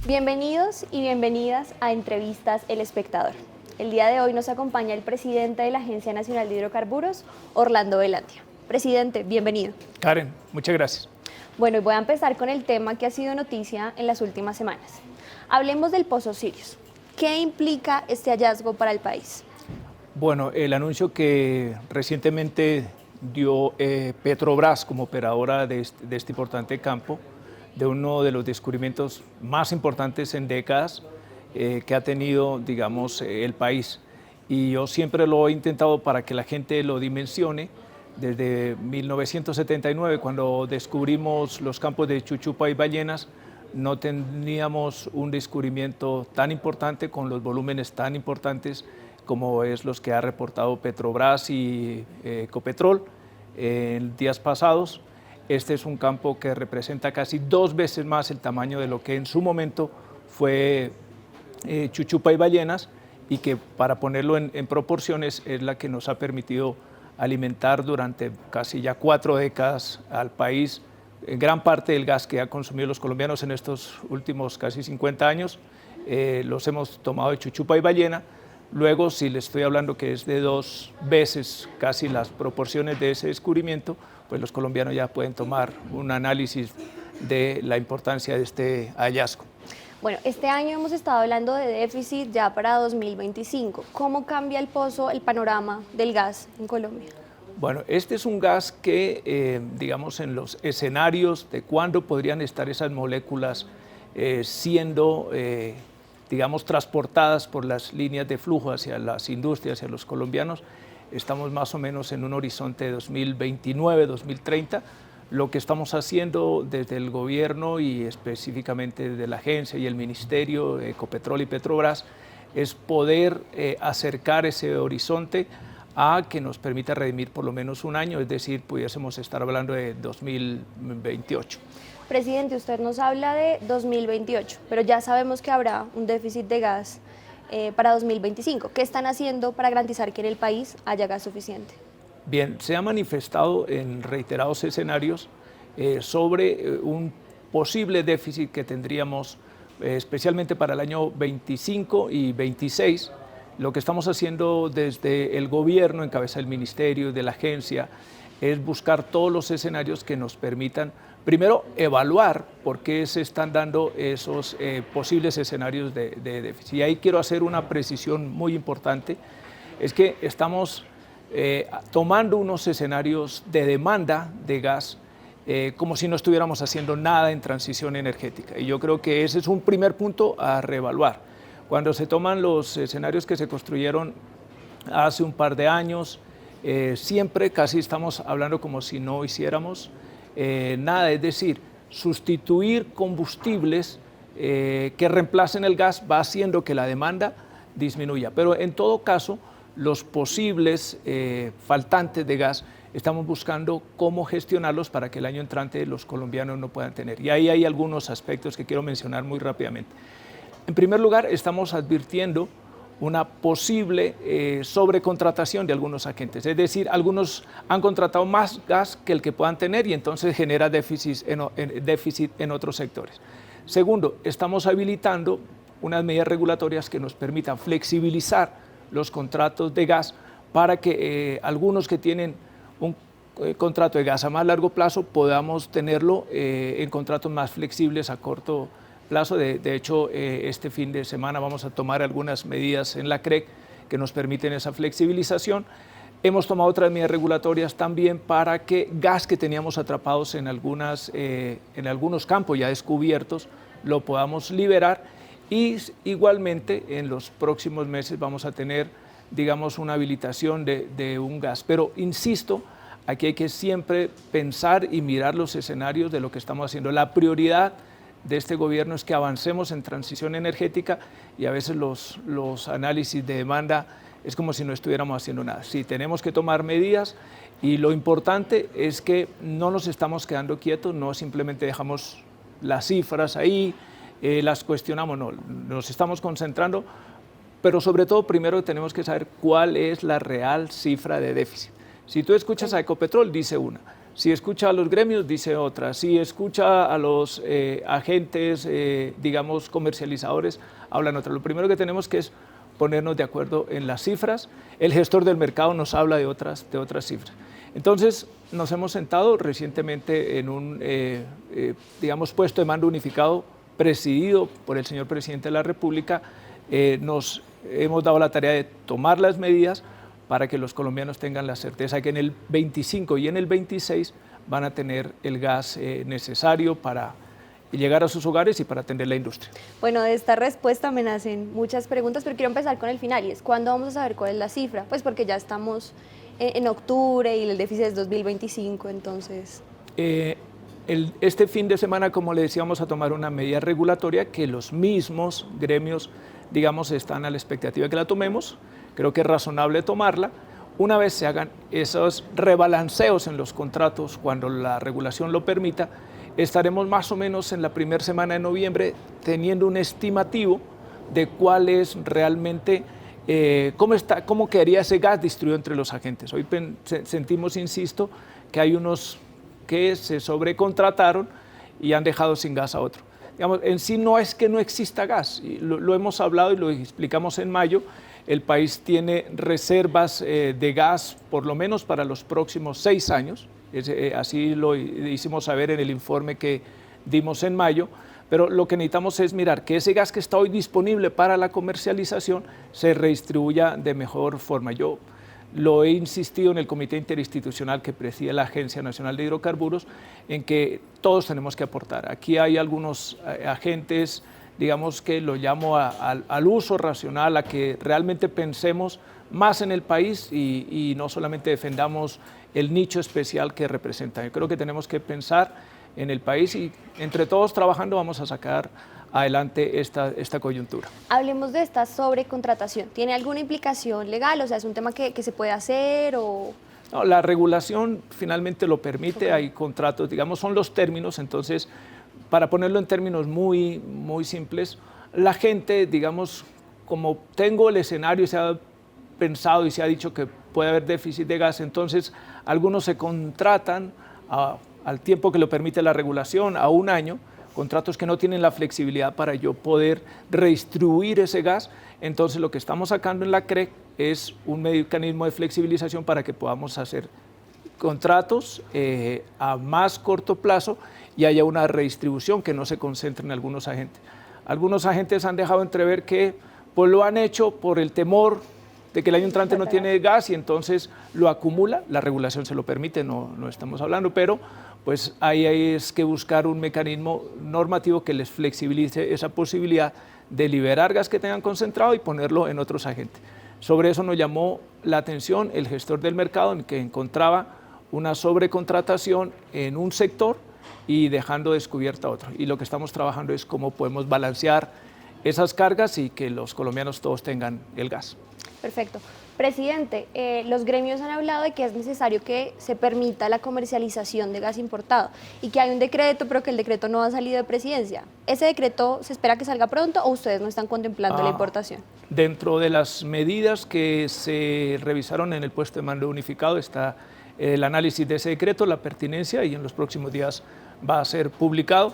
Bienvenidos y bienvenidas a Entrevistas El Espectador. El día de hoy nos acompaña el presidente de la Agencia Nacional de Hidrocarburos, Orlando Velandia. Presidente, bienvenido. Karen, muchas gracias. Bueno, y voy a empezar con el tema que ha sido noticia en las últimas semanas. Hablemos del Pozo Sirius. ¿Qué implica este hallazgo para el país? Bueno, el anuncio que recientemente dio Petrobras como operadora de este importante campo, de uno de los descubrimientos más importantes en décadas que ha tenido, digamos, el país. Y yo siempre lo he intentado para que la gente lo dimensione. Desde 1979, cuando descubrimos los campos de Chuchupa y Ballenas, no teníamos un descubrimiento tan importante con los volúmenes tan importantes como es los que ha reportado Petrobras y Ecopetrol en días pasados. Este es un campo que representa casi 2 veces más el tamaño de lo que en su momento fue Chuchupa y Ballenas, y que, para ponerlo en proporciones, es la que nos ha permitido alimentar durante casi ya 4 décadas al país. Gran parte del gas que han consumido los colombianos en estos últimos casi 50 años los hemos tomado de Chuchupa y Ballena. Luego, si le estoy hablando que es de 2 veces casi las proporciones de ese descubrimiento, pues los colombianos ya pueden tomar un análisis de la importancia de este hallazgo. Bueno, este año hemos estado hablando de déficit ya para 2025. ¿Cómo cambia el pozo, el panorama del gas en Colombia? Bueno, este es un gas que, digamos, en los escenarios de cuándo podrían estar esas moléculas siendo, digamos, transportadas por las líneas de flujo hacia las industrias, hacia los colombianos, estamos más o menos en un horizonte de 2029, 2030. Lo que estamos haciendo desde el gobierno y específicamente desde la agencia y el ministerio, Ecopetrol y Petrobras, es poder acercar ese horizonte a que nos permita redimir por lo menos un año, es decir, pudiésemos estar hablando de 2028. Presidente, usted nos habla de 2028, pero ya sabemos que habrá un déficit de gas para 2025. ¿Qué están haciendo para garantizar que en el país haya gas suficiente? Bien, se ha manifestado en reiterados escenarios sobre un posible déficit que tendríamos especialmente para el año 25 y 26. Lo que estamos haciendo desde el gobierno, en cabeza del ministerio y de la agencia, es buscar todos los escenarios que nos permitan, primero, evaluar por qué se están dando esos posibles escenarios de déficit. Y ahí quiero hacer una precisión muy importante, es que estamos tomando unos escenarios de demanda de gas como si no estuviéramos haciendo nada en transición energética. Y yo creo que ese es un primer punto a reevaluar. Cuando se toman los escenarios que se construyeron hace un par de años, siempre casi estamos hablando como si no hiciéramos nada, es decir, sustituir combustibles que reemplacen el gas va haciendo que la demanda disminuya. Pero en todo caso, los posibles faltantes de gas, estamos buscando cómo gestionarlos para que el año entrante los colombianos no puedan tener. Y ahí hay algunos aspectos que quiero mencionar muy rápidamente. En primer lugar, estamos advirtiendo una posible sobrecontratación de algunos agentes, es decir, algunos han contratado más gas que el que puedan tener y entonces genera déficit en otros sectores. Segundo, estamos habilitando unas medidas regulatorias que nos permitan flexibilizar los contratos de gas para que algunos que tienen un contrato de gas a más largo plazo podamos tenerlo en contratos más flexibles a corto plazo. De hecho, este fin de semana vamos a tomar algunas medidas en la CREC que nos permiten esa flexibilización. Hemos tomado otras medidas regulatorias también para que gas que teníamos atrapados en algunos campos ya descubiertos lo podamos liberar, y igualmente en los próximos meses vamos a tener, digamos, una habilitación de un gas. Pero insisto, aquí hay que siempre pensar y mirar los escenarios de lo que estamos haciendo. La prioridad de este gobierno es que avancemos en transición energética, y a veces los análisis de demanda es como si no estuviéramos haciendo nada. Sí, tenemos que tomar medidas, y lo importante es que no nos estamos quedando quietos, no simplemente dejamos las cifras ahí, las cuestionamos, no, nos estamos concentrando, pero sobre todo primero tenemos que saber cuál es la real cifra de déficit. Si tú escuchas a Ecopetrol, dice una, Si escucha a los gremios, dice otra. Si escucha a los agentes, digamos, comercializadores, hablan otra. Lo primero que tenemos que es ponernos de acuerdo en las cifras. El gestor del mercado nos habla de otras cifras. Entonces, nos hemos sentado recientemente en un, digamos, puesto de mando unificado presidido por el señor presidente de la República. Nos hemos dado la tarea de tomar las medidas para que los colombianos tengan la certeza que en el 25 y en el 26 van a tener el gas necesario para llegar a sus hogares y para atender la industria. Bueno, de esta respuesta me nacen muchas preguntas, pero quiero empezar con el final, y es ¿cuándo vamos a saber cuál es la cifra? Pues porque ya estamos en octubre y el déficit es 2025, entonces... Este fin de semana, como le decíamos, a tomar una medida regulatoria que los mismos gremios, digamos, están a la expectativa de que la tomemos. Creo que es razonable tomarla. Una vez se hagan esos rebalanceos en los contratos, cuando la regulación lo permita, estaremos más o menos en la primera semana de noviembre teniendo un estimativo de cuál es realmente, cómo quedaría ese gas distribuido entre los agentes. Hoy sentimos, insisto, que hay unos que se sobrecontrataron y han dejado sin gas a otro. Digamos, en sí no es que no exista gas, lo hemos hablado y lo explicamos en mayo. El país tiene reservas de gas por lo menos para los próximos 6 años, así lo hicimos saber en el informe que dimos en mayo, pero lo que necesitamos es mirar que ese gas que está hoy disponible para la comercialización se redistribuya de mejor forma. Yo lo he insistido en el comité interinstitucional que preside la Agencia Nacional de Hidrocarburos, en que todos tenemos que aportar. Aquí hay algunos agentes, digamos que lo llamo al uso racional, a que realmente pensemos más en el país y no solamente defendamos el nicho especial que representa. Yo creo que tenemos que pensar en el país y entre todos trabajando vamos a sacar adelante esta coyuntura. Hablemos de esta sobrecontratación. ¿Tiene alguna implicación legal? O sea, ¿es un tema que se puede hacer o...? No, la regulación finalmente lo permite, hay contratos, digamos, son los términos, entonces, para ponerlo en términos muy simples, la gente, digamos, como tengo el escenario, se ha pensado y se ha dicho que puede haber déficit de gas, entonces algunos se contratan al tiempo que lo permite la regulación, a 1 año, contratos que no tienen la flexibilidad para yo poder redistribuir ese gas. Entonces lo que estamos sacando en la CREC es un mecanismo de flexibilización para que podamos hacer contratos a más corto plazo y haya una redistribución que no se concentre en algunos agentes. Algunos agentes han dejado entrever que pues, lo han hecho por el temor de que el año entrante no tiene gas y entonces lo acumula, la regulación se lo permite, no estamos hablando, pero pues ahí es que buscar un mecanismo normativo que les flexibilice esa posibilidad de liberar gas que tengan concentrado y ponerlo en otros agentes. Sobre eso nos llamó la atención el gestor del mercado, en que encontraba una sobrecontratación en un sector y dejando descubierta otro. Y lo que estamos trabajando es cómo podemos balancear esas cargas y que los colombianos todos tengan el gas. Perfecto. Presidente, los gremios han hablado de que es necesario que se permita la comercialización de gas importado y que hay un decreto, pero que el decreto no ha salido de presidencia. ¿Ese decreto se espera que salga pronto o ustedes no están contemplando la importación? Dentro de las medidas que se revisaron en el puesto de mando unificado está el análisis de ese decreto, la pertinencia, y en los próximos días va a ser publicado.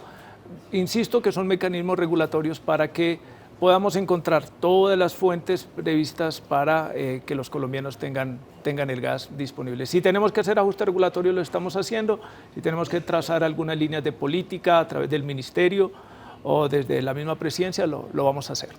Insisto que son mecanismos regulatorios para que podamos encontrar todas las fuentes previstas para que los colombianos tengan el gas disponible. Si tenemos que hacer ajustes regulatorios, lo estamos haciendo. Si tenemos que trazar algunas líneas de política a través del ministerio o desde la misma presidencia, lo vamos a hacer.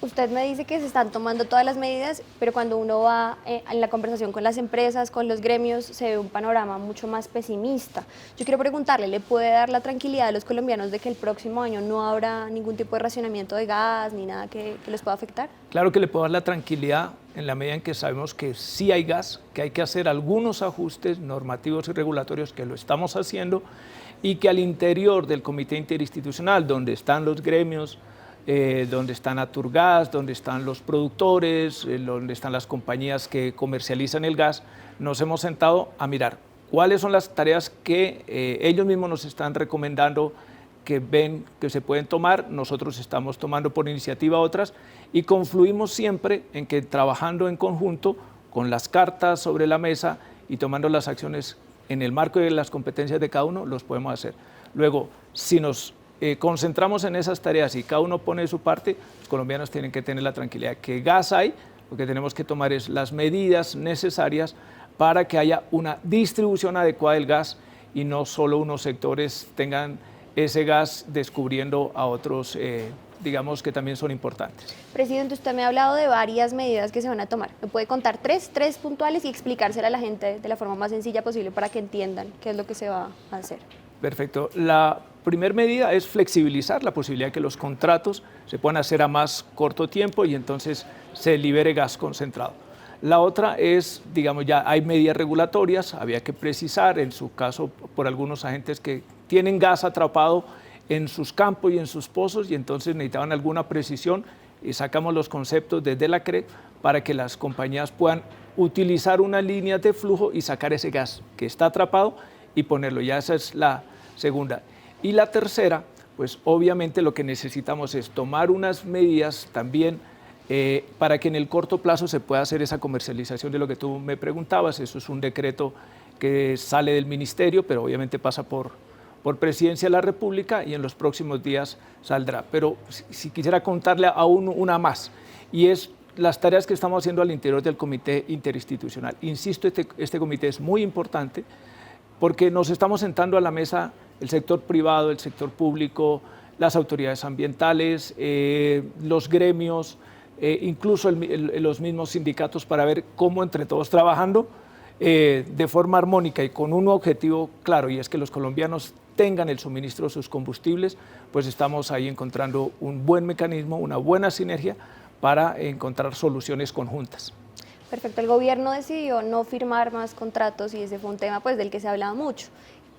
Usted me dice que se están tomando todas las medidas, pero cuando uno va en la conversación con las empresas, con los gremios, se ve un panorama mucho más pesimista. Yo quiero preguntarle, ¿le puede dar la tranquilidad a los colombianos de que el próximo año no habrá ningún tipo de racionamiento de gas ni nada que les pueda afectar? Claro que le puedo dar la tranquilidad en la medida en que sabemos que sí hay gas, que hay que hacer algunos ajustes normativos y regulatorios, que lo estamos haciendo, y que al interior del comité interinstitucional, donde están los gremios, donde está Naturgas, donde están los productores, donde están las compañías que comercializan el gas, nos hemos sentado a mirar cuáles son las tareas que ellos mismos nos están recomendando, que ven que se pueden tomar, nosotros estamos tomando por iniciativa otras y confluimos siempre en que trabajando en conjunto con las cartas sobre la mesa y tomando las acciones en el marco de las competencias de cada uno, los podemos hacer. Luego, si nos concentramos en esas tareas y cada uno pone de su parte, los colombianos tienen que tener la tranquilidad que gas hay, lo que tenemos que tomar es las medidas necesarias para que haya una distribución adecuada del gas y no solo unos sectores tengan ese gas descubriendo a otros, digamos, que también son importantes. Presidente, usted me ha hablado de varias medidas que se van a tomar. ¿Me puede contar tres puntuales y explicársela a la gente de la forma más sencilla posible para que entiendan qué es lo que se va a hacer? Perfecto. La primera medida es flexibilizar la posibilidad de que los contratos se puedan hacer a más corto tiempo y entonces se libere gas concentrado. La otra es, digamos, ya hay medidas regulatorias, había que precisar, en su caso, por algunos agentes que tienen gas atrapado en sus campos y en sus pozos y entonces necesitaban alguna precisión y sacamos los conceptos desde la CRE para que las compañías puedan utilizar una línea de flujo y sacar ese gas que está atrapado y ponerlo. Ya esa es la segunda. Y la tercera, pues obviamente lo que necesitamos es tomar unas medidas también para que en el corto plazo se pueda hacer esa comercialización de lo que tú me preguntabas. Eso es un decreto que sale del ministerio, pero obviamente pasa por Presidencia de la República y en los próximos días saldrá. Pero si quisiera contarle aún una más, y es las tareas que estamos haciendo al interior del Comité Interinstitucional. Insisto, este comité es muy importante porque nos estamos sentando a la mesa el sector privado, el sector público, las autoridades ambientales, los gremios, incluso los mismos sindicatos para ver cómo entre todos trabajando de forma armónica y con un objetivo claro, y es que los colombianos tengan el suministro de sus combustibles, pues estamos ahí encontrando un buen mecanismo, una buena sinergia para encontrar soluciones conjuntas. Perfecto, el gobierno decidió no firmar más contratos y ese fue un tema pues, del que se hablaba mucho.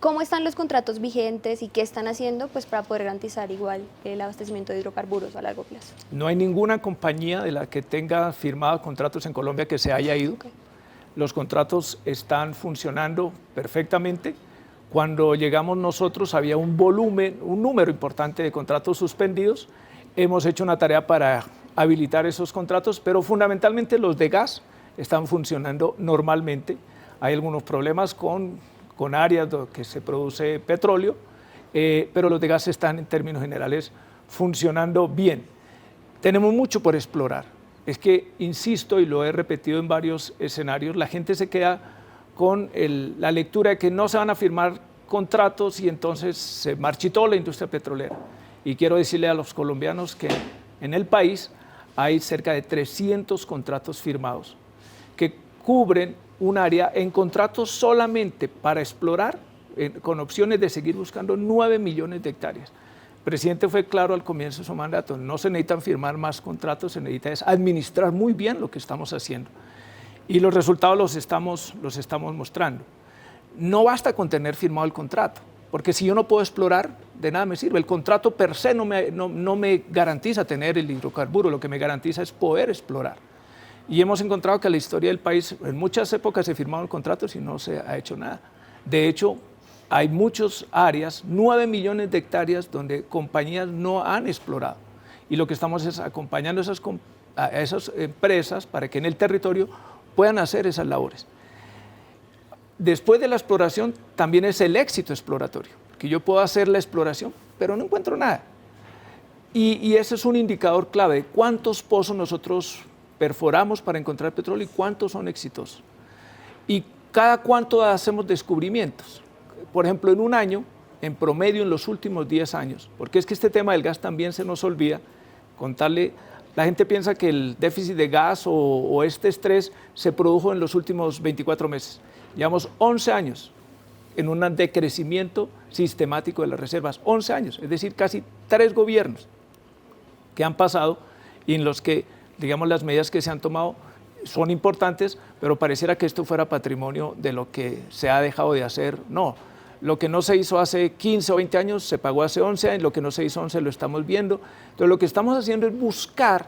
¿Cómo están los contratos vigentes y qué están haciendo pues, para poder garantizar igual el abastecimiento de hidrocarburos a largo plazo? No hay ninguna compañía de la que tenga firmado contratos en Colombia que se haya ido. Okay. Los contratos están funcionando perfectamente. Cuando llegamos nosotros había un número importante de contratos suspendidos. Hemos hecho una tarea para habilitar esos contratos, pero fundamentalmente los de gas están funcionando normalmente. Hay algunos problemas con áreas donde se produce petróleo, pero los de gas están en términos generales funcionando bien. Tenemos mucho por explorar. Es que, insisto, y lo he repetido en varios escenarios, la gente se queda con la lectura de que no se van a firmar contratos y entonces se marchitó la industria petrolera. Y quiero decirle a los colombianos que en el país hay cerca de 300 contratos firmados que cubren un área en contratos solamente para explorar, con opciones de seguir buscando 9 millones de hectáreas. El presidente fue claro al comienzo de su mandato, no se necesitan firmar más contratos, se necesita es administrar muy bien lo que estamos haciendo. Y los resultados los estamos mostrando. No basta con tener firmado el contrato, porque si yo no puedo explorar, de nada me sirve. El contrato per se no me garantiza tener el hidrocarburo, lo que me garantiza es poder explorar. Y hemos encontrado que en la historia del país, en muchas épocas se firmaron contratos y no se ha hecho nada. De hecho, hay muchas áreas, 9 millones de hectáreas, donde compañías no han explorado. Y lo que estamos es acompañando a esas empresas para que en el territorio puedan hacer esas labores. Después de la exploración, también es el éxito exploratorio, que yo puedo hacer la exploración, pero no encuentro nada. Y ese es un indicador clave de cuántos pozos nosotros perforamos para encontrar petróleo y cuántos son exitosos. Y cada cuánto hacemos descubrimientos. Por ejemplo, en un año, en promedio en los últimos 10 años, porque es que este tema del gas también se nos olvida contarle. La gente piensa que el déficit de gas o este estrés se produjo en los últimos 24 meses. Llevamos 11 años en un decrecimiento sistemático de las reservas, 11 años, es decir, casi 3 gobiernos que han pasado y en los que, digamos, las medidas que se han tomado son importantes, pero pareciera que esto fuera patrimonio de lo que se ha dejado de hacer. No, lo que no se hizo hace 15 o 20 años se pagó hace 11 años, lo que no se hizo 11 lo estamos viendo. Entonces lo que estamos haciendo es buscar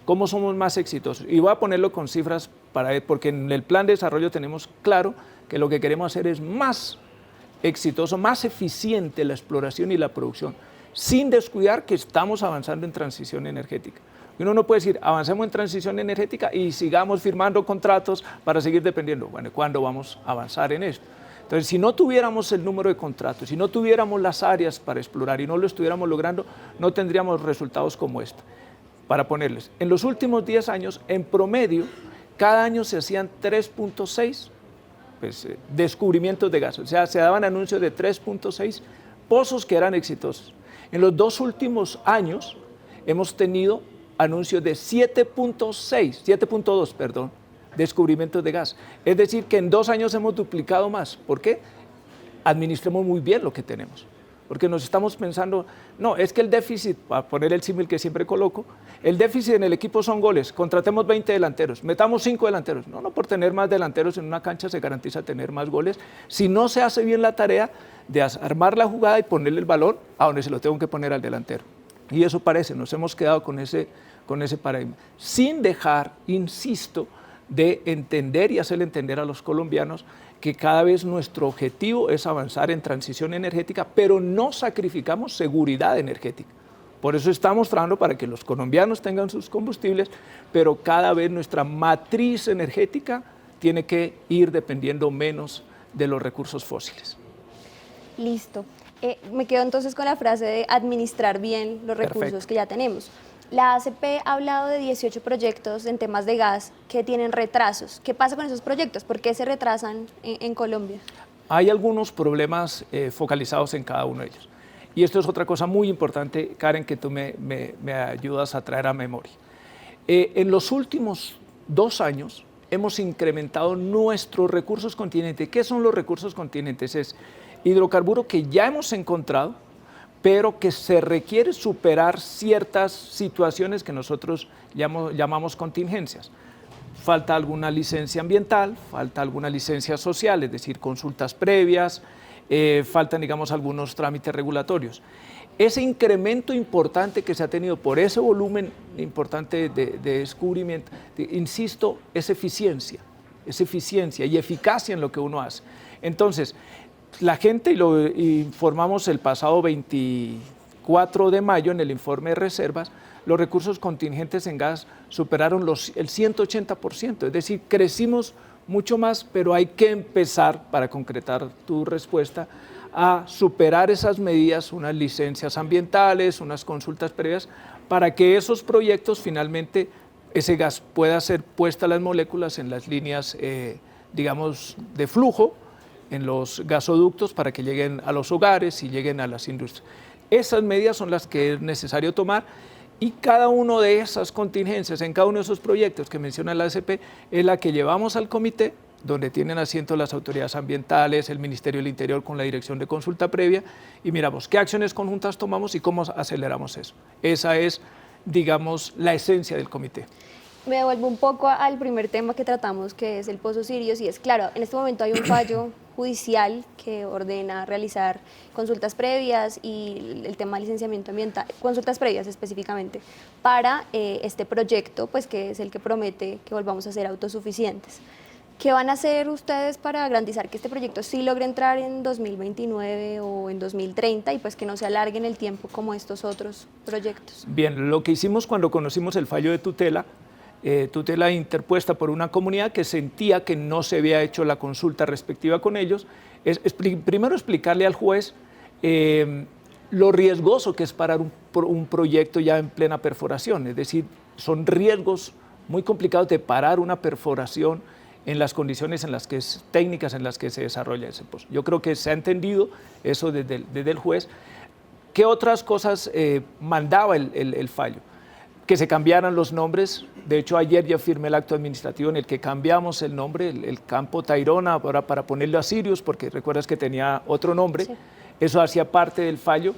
cómo somos más exitosos. Y voy a ponerlo con cifras para ver, porque en el plan de desarrollo tenemos claro que lo que queremos hacer es más exitoso, más eficiente la exploración y la producción, sin descuidar que estamos avanzando en transición energética. Uno no puede decir, avancemos en transición energética y sigamos firmando contratos para seguir dependiendo. Bueno, ¿cuándo vamos a avanzar en esto? Entonces, si no tuviéramos el número de contratos, si no tuviéramos las áreas para explorar y no lo estuviéramos logrando, no tendríamos resultados como este. Para ponerles, en los últimos 10 años, en promedio, cada año se hacían 3.6 descubrimientos de gas, o sea, se daban anuncios de 3.6 pozos que eran exitosos. En los 2 últimos años hemos tenido anuncios de 7.2, perdón, descubrimientos de gas. Es decir, que en 2 años hemos duplicado más. ¿Por qué? Administremos muy bien lo que tenemos. Porque nos estamos pensando, no, es que el déficit, para poner el símil que siempre coloco, el déficit en el equipo son goles, contratemos 20 delanteros, metamos 5 delanteros. No, por tener más delanteros en una cancha se garantiza tener más goles, si no se hace bien la tarea de armar la jugada y ponerle el balón a donde se lo tengo que poner al delantero. Y eso parece, nos hemos quedado con ese paradigma, sin dejar, insisto, de entender y hacerle entender a los colombianos que cada vez nuestro objetivo es avanzar en transición energética, pero no sacrificamos seguridad energética. Por eso estamos trabajando para que los colombianos tengan sus combustibles, pero cada vez nuestra matriz energética tiene que ir dependiendo menos de los recursos fósiles. Listo. Me quedo entonces con la frase de administrar bien los recursos que ya tenemos. La ACP ha hablado de 18 proyectos en temas de gas que tienen retrasos. ¿Qué pasa con esos proyectos? ¿Por qué se retrasan en Colombia? Hay algunos problemas focalizados en cada uno de ellos. Y esto es otra cosa muy importante, Karen, que tú me ayudas a traer a memoria. En los últimos 2 años hemos incrementado nuestros recursos continentes. ¿Qué son los recursos continentes? Es hidrocarburo que ya hemos encontrado, pero que se requiere superar ciertas situaciones que nosotros llamamos contingencias. Falta alguna licencia ambiental, falta alguna licencia social, es decir, consultas previas, faltan, digamos, algunos trámites regulatorios. Ese incremento importante que se ha tenido por ese volumen importante de descubrimiento, insisto, es eficiencia y eficacia en lo que uno hace. Entonces, la gente, y lo informamos el pasado 24 de mayo en el informe de reservas, los recursos contingentes en gas superaron el 180%, es decir, crecimos mucho más, pero hay que empezar, para concretar tu respuesta, a superar esas medidas, unas licencias ambientales, unas consultas previas, para que esos proyectos finalmente, ese gas pueda ser puesta a las moléculas en las líneas, digamos, de flujo, en los gasoductos para que lleguen a los hogares y lleguen a las industrias. Esas medidas son las que es necesario tomar y cada una de esas contingencias en cada uno de esos proyectos que menciona la ACP es la que llevamos al comité, donde tienen asiento las autoridades ambientales, el Ministerio del Interior con la Dirección de Consulta Previa y miramos qué acciones conjuntas tomamos y cómo aceleramos eso. Esa es, digamos, la esencia del comité. Me devuelvo un poco al primer tema que tratamos, que es el Pozo Sirius, y es claro, en este momento hay un fallo judicial que ordena realizar consultas previas y el tema de licenciamiento ambiental, consultas previas específicamente, para este proyecto, pues que es el que promete que volvamos a ser autosuficientes. ¿Qué van a hacer ustedes para garantizar que este proyecto sí logre entrar en 2029 o en 2030 y pues que no se alargue en el tiempo como estos otros proyectos? Bien, lo que hicimos cuando conocimos el fallo de tutela interpuesta por una comunidad que sentía que no se había hecho la consulta respectiva con ellos, es primero explicarle al juez lo riesgoso que es parar un proyecto ya en plena perforación, es decir, son riesgos muy complicados de parar una perforación en las condiciones técnicas en las que se desarrolla ese pozo. Yo creo que se ha entendido eso desde el juez. ¿Qué otras cosas mandaba el fallo? Que se cambiaran los nombres. De hecho, ayer ya firmé el acto administrativo en el que cambiamos el nombre, el campo Tayrona, ahora para ponerlo a Sirius, porque recuerdas que tenía otro nombre. Sí. Eso hacía parte del fallo.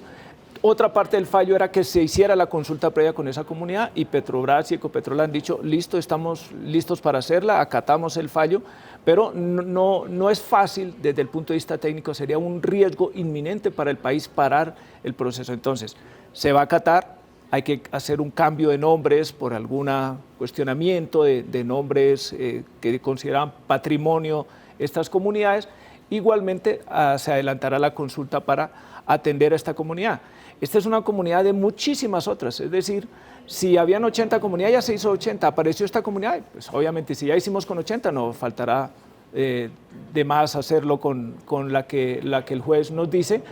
Otra parte del fallo era que se hiciera la consulta previa con esa comunidad y Petrobras y Ecopetrol han dicho, listo, estamos listos para hacerla, acatamos el fallo, pero no es fácil desde el punto de vista técnico, sería un riesgo inminente para el país parar el proceso. Entonces, se va a acatar. Hay que hacer un cambio de nombres por algún cuestionamiento de nombres que consideran patrimonio estas comunidades. Igualmente se adelantará la consulta para atender a esta comunidad. Esta es una comunidad de muchísimas otras, es decir, si habían 80 comunidades, ya se hizo 80, apareció esta comunidad, pues obviamente si ya hicimos con 80 no faltará de más hacerlo con la que el juez nos dice,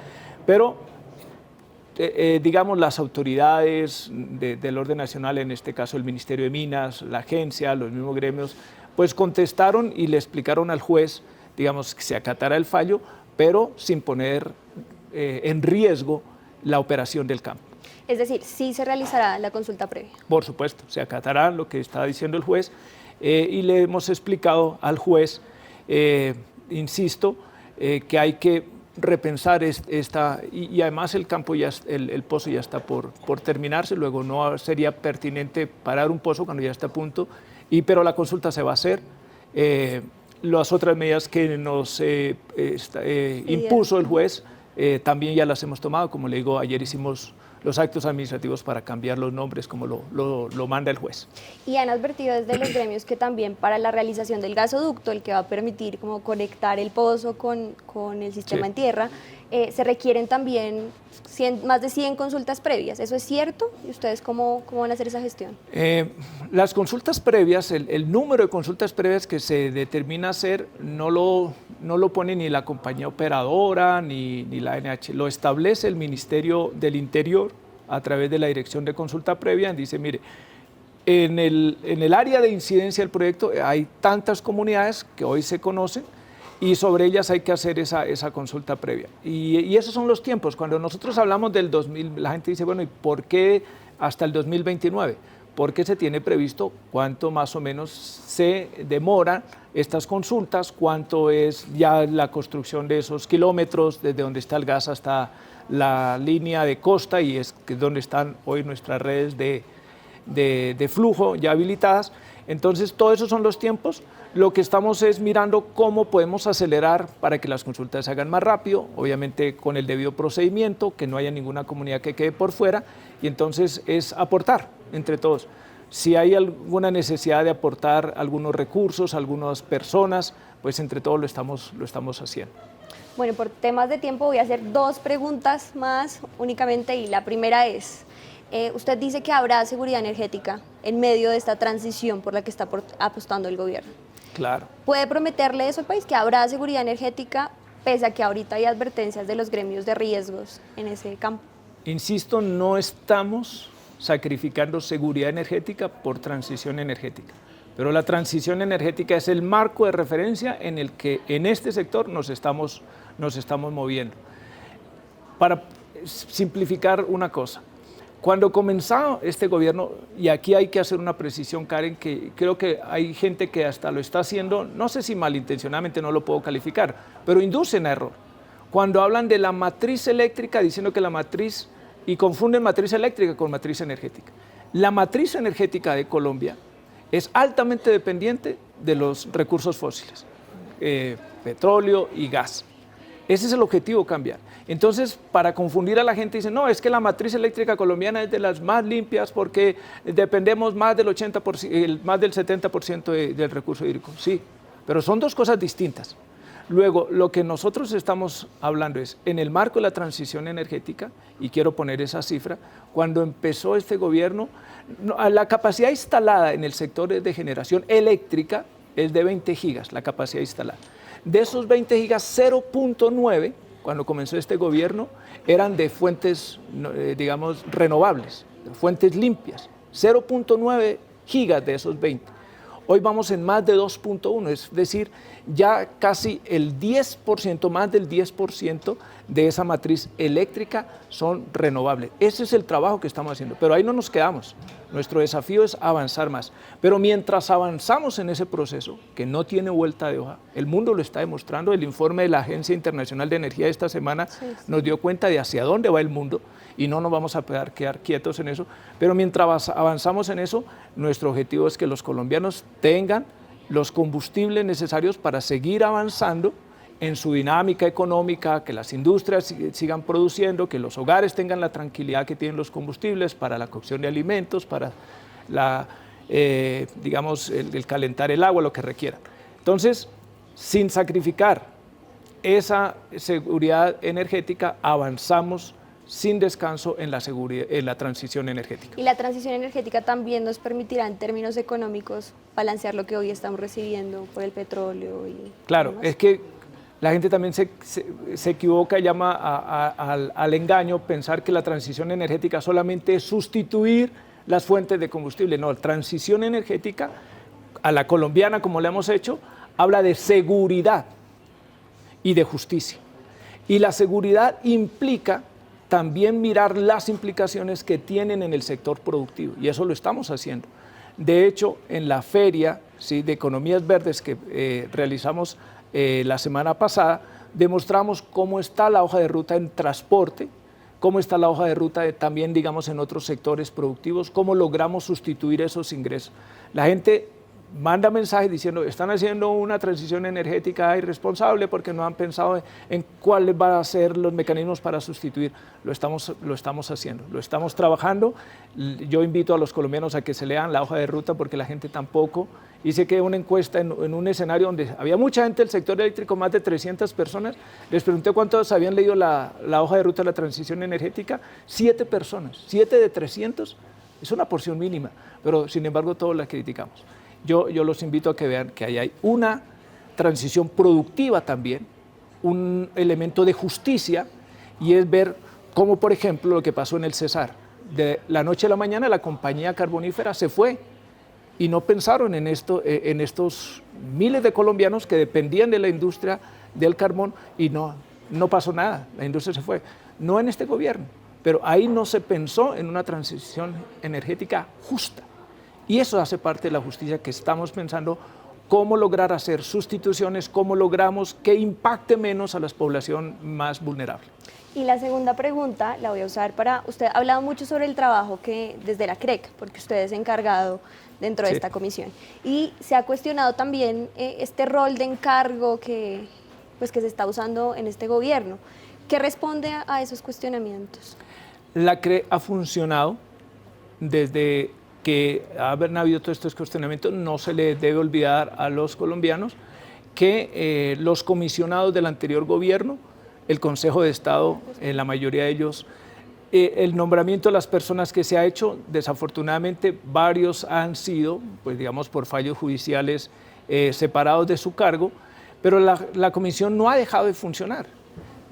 pero digamos las autoridades del orden nacional, en este caso el Ministerio de Minas, la agencia, los mismos gremios, pues contestaron y le explicaron al juez, digamos, que se acatara el fallo, pero sin poner en riesgo la operación del campo. Es decir, sí se realizará la consulta previa. Por supuesto, se acatará lo que está diciendo el juez y le hemos explicado al juez, insisto, que hay que repensar esta, y además el campo ya, el pozo ya está por terminarse, luego no sería pertinente parar un pozo cuando ya está a punto, pero la consulta se va a hacer. Las otras medidas que nos impuso el juez también ya las hemos tomado, como le digo, ayer hicimos los actos administrativos para cambiar los nombres como lo manda el juez. Y han advertido desde los gremios que también para la realización del gasoducto, el que va a permitir como conectar el pozo con el sistema en tierra, se requieren también más de 100 consultas previas. ¿Eso es cierto? ¿Y ustedes cómo van a hacer esa gestión? Las consultas previas, el número de consultas previas que se determina hacer no lo pone ni la compañía operadora ni la ANH, lo establece el Ministerio del Interior a través de la Dirección de Consulta Previa. Dice, mire, en el área de incidencia del proyecto hay tantas comunidades que hoy se conocen y sobre ellas hay que hacer esa consulta previa. Y esos son los tiempos. Cuando nosotros hablamos del 2000, la gente dice, bueno, ¿y por qué hasta el 2029? Porque se tiene previsto cuánto más o menos se demoran estas consultas, cuánto es ya la construcción de esos kilómetros, desde donde está el gas hasta la línea de costa, y es donde están hoy nuestras redes de flujo ya habilitadas. Entonces, todos esos son los tiempos. Lo que estamos es mirando cómo podemos acelerar para que las consultas se hagan más rápido, obviamente con el debido procedimiento, que no haya ninguna comunidad que quede por fuera, y entonces es aportar entre todos. Si hay alguna necesidad de aportar algunos recursos, algunas personas, pues entre todos lo estamos haciendo. Bueno, por temas de tiempo voy a hacer 2 preguntas más únicamente, y la primera es, usted dice que habrá seguridad energética en medio de esta transición por la que está apostando el gobierno. Claro. ¿Puede prometerle eso al país, que habrá seguridad energética, pese a que ahorita hay advertencias de los gremios de riesgos en ese campo? Insisto, no estamos sacrificando seguridad energética por transición energética, pero la transición energética es el marco de referencia en el que en este sector nos estamos moviendo. Para simplificar una cosa, cuando comenzó este gobierno, y aquí hay que hacer una precisión, Karen, que creo que hay gente que hasta lo está haciendo, no sé si malintencionadamente, no lo puedo calificar, pero inducen a error. Cuando hablan de la matriz eléctrica, diciendo que la matriz, y confunden matriz eléctrica con matriz energética. La matriz energética de Colombia es altamente dependiente de los recursos fósiles, petróleo y gas. Ese es el objetivo, cambiar. Entonces, para confundir a la gente, dicen, no, es que la matriz eléctrica colombiana es de las más limpias porque dependemos más del 80%, más del 70% del recurso hídrico. Sí, pero son dos cosas distintas. Luego, lo que nosotros estamos hablando es, en el marco de la transición energética, y quiero poner esa cifra, cuando empezó este gobierno, la capacidad instalada en el sector de generación eléctrica es de 20 gigas, la capacidad instalada. De esos 20 gigas, 0.9, cuando comenzó este gobierno, eran de fuentes, digamos, renovables, fuentes limpias. 0.9 gigas de esos 20. Hoy vamos en más de 2.1, es decir, ya casi el 10%, más del 10% de esa matriz eléctrica son renovables. Ese es el trabajo que estamos haciendo, pero ahí no nos quedamos. Nuestro desafío es avanzar más. Pero mientras avanzamos en ese proceso, que no tiene vuelta de hoja, el mundo lo está demostrando, el informe de la Agencia Internacional de Energía de esta semana nos dio cuenta de hacia dónde va el mundo, y no nos vamos a poder quedar quietos en eso, pero mientras avanzamos en eso, nuestro objetivo es que los colombianos tengan los combustibles necesarios para seguir avanzando en su dinámica económica, que las industrias sigan produciendo, que los hogares tengan la tranquilidad que tienen los combustibles para la cocción de alimentos, para digamos, el calentar el agua, lo que requieran. Entonces, sin sacrificar esa seguridad energética, avanzamos sin descanso en la transición energética. Y la transición energética también nos permitirá, en términos económicos, balancear lo que hoy estamos recibiendo por el petróleo y claro, demás? es que la gente también se equivoca y llama al engaño pensar que la transición energética solamente es sustituir las fuentes de combustible. No, transición energética a la colombiana, como la hemos hecho, habla de seguridad y de justicia. Y la seguridad implica también mirar las implicaciones que tienen en el sector productivo, y eso lo estamos haciendo. De hecho, en la feria, ¿sí?, de economías verdes que realizamos la semana pasada, demostramos cómo está la hoja de ruta en transporte, cómo está la hoja de ruta también, digamos, en otros sectores productivos, cómo logramos sustituir esos ingresos. La gente manda mensajes diciendo, están haciendo una transición energética irresponsable porque no han pensado en cuáles van a ser los mecanismos para sustituir. Lo estamos haciendo, lo estamos trabajando. Yo invito a los colombianos a que se lean la hoja de ruta porque la gente tampoco. Hice que una encuesta en un escenario donde había mucha gente del sector eléctrico, más de 300 personas. Les pregunté cuántos habían leído la hoja de ruta de la transición energética. 7 personas, 7 de 300, es una porción mínima, pero sin embargo todos la criticamos. Yo los invito a que vean que ahí hay una transición productiva también, un elemento de justicia, y es ver cómo, por ejemplo, lo que pasó en el Cesar. De la noche a la mañana la compañía carbonífera se fue y no pensaron en estos miles de colombianos que dependían de la industria del carbón y no pasó nada, la industria se fue. No en este gobierno, pero ahí no se pensó en una transición energética justa. Y eso hace parte de la justicia que estamos pensando, cómo lograr hacer sustituciones, cómo logramos que impacte menos a la población más vulnerable. Y la segunda pregunta la voy a usar para, usted ha hablado mucho sobre el trabajo que desde la CREC, porque usted es encargado dentro de esta comisión, y se ha cuestionado también este rol de encargo que se está usando en este gobierno. ¿Qué responde a esos cuestionamientos? La CREC ha funcionado desde que han habido todos estos cuestionamientos. No se le debe olvidar a los colombianos que los comisionados del anterior gobierno, el Consejo de Estado, en la mayoría de ellos, el nombramiento de las personas que se ha hecho, desafortunadamente varios han sido, pues digamos, por fallos judiciales separados de su cargo, pero la comisión no ha dejado de funcionar.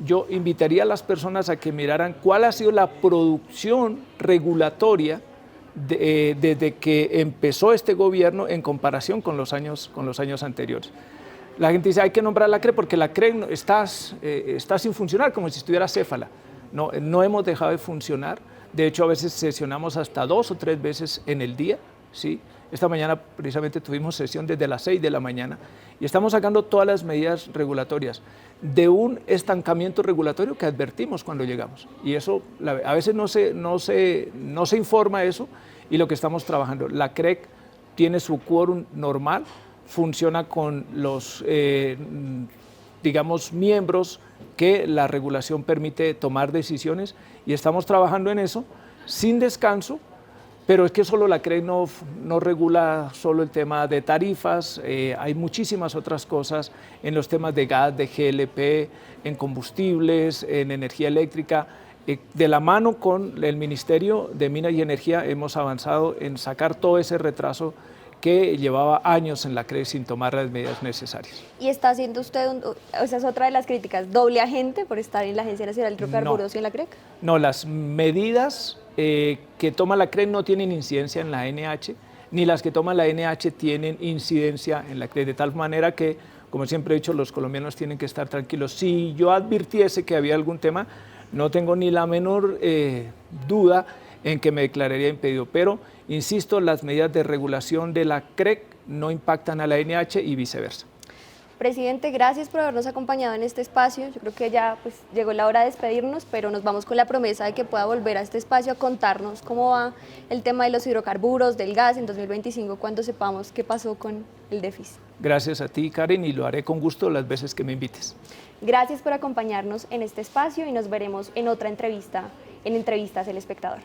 Yo invitaría a las personas a que miraran cuál ha sido la producción regulatoria desde que empezó este gobierno en comparación con los años anteriores. La gente dice, hay que nombrar la CREC porque la CREC está sin funcionar, como si estuviera céfala. No hemos dejado de funcionar. De hecho, a veces sesionamos hasta 2 o 3 veces en el día, ¿sí? Esta mañana precisamente tuvimos sesión desde las 6 de la mañana y estamos sacando todas las medidas regulatorias de un estancamiento regulatorio que advertimos cuando llegamos. Y eso, a veces no se informa eso, y lo que estamos trabajando. La CREC tiene su quórum normal, funciona con los, digamos, miembros que la regulación permite tomar decisiones, y estamos trabajando en eso sin descanso. Pero es que solo la CREC no regula solo el tema de tarifas, hay muchísimas otras cosas en los temas de gas, de GLP, en combustibles, en energía eléctrica. De la mano con el Ministerio de Minas y Energía hemos avanzado en sacar todo ese retraso que llevaba años en la CREC sin tomar las medidas necesarias. ¿Y está haciendo usted, esa es otra de las críticas, doble agente por estar en la Agencia Nacional de Hidrocarburos y en la CREC? No, las medidas que toma la CREC no tienen incidencia en la NH, ni las que toma la NH tienen incidencia en la CREC, de tal manera que, como siempre he dicho, los colombianos tienen que estar tranquilos. Si yo advirtiese que había algún tema, no tengo ni la menor duda en que me declararía impedido, pero insisto, las medidas de regulación de la CREC no impactan a la NH y viceversa. Presidente, gracias por habernos acompañado en este espacio. Yo creo que ya llegó la hora de despedirnos, pero nos vamos con la promesa de que pueda volver a este espacio a contarnos cómo va el tema de los hidrocarburos, del gas en 2025, cuando sepamos qué pasó con el déficit. Gracias a ti, Karen, y lo haré con gusto las veces que me invites. Gracias por acompañarnos en este espacio y nos veremos en otra entrevista, en Entrevistas El Espectador.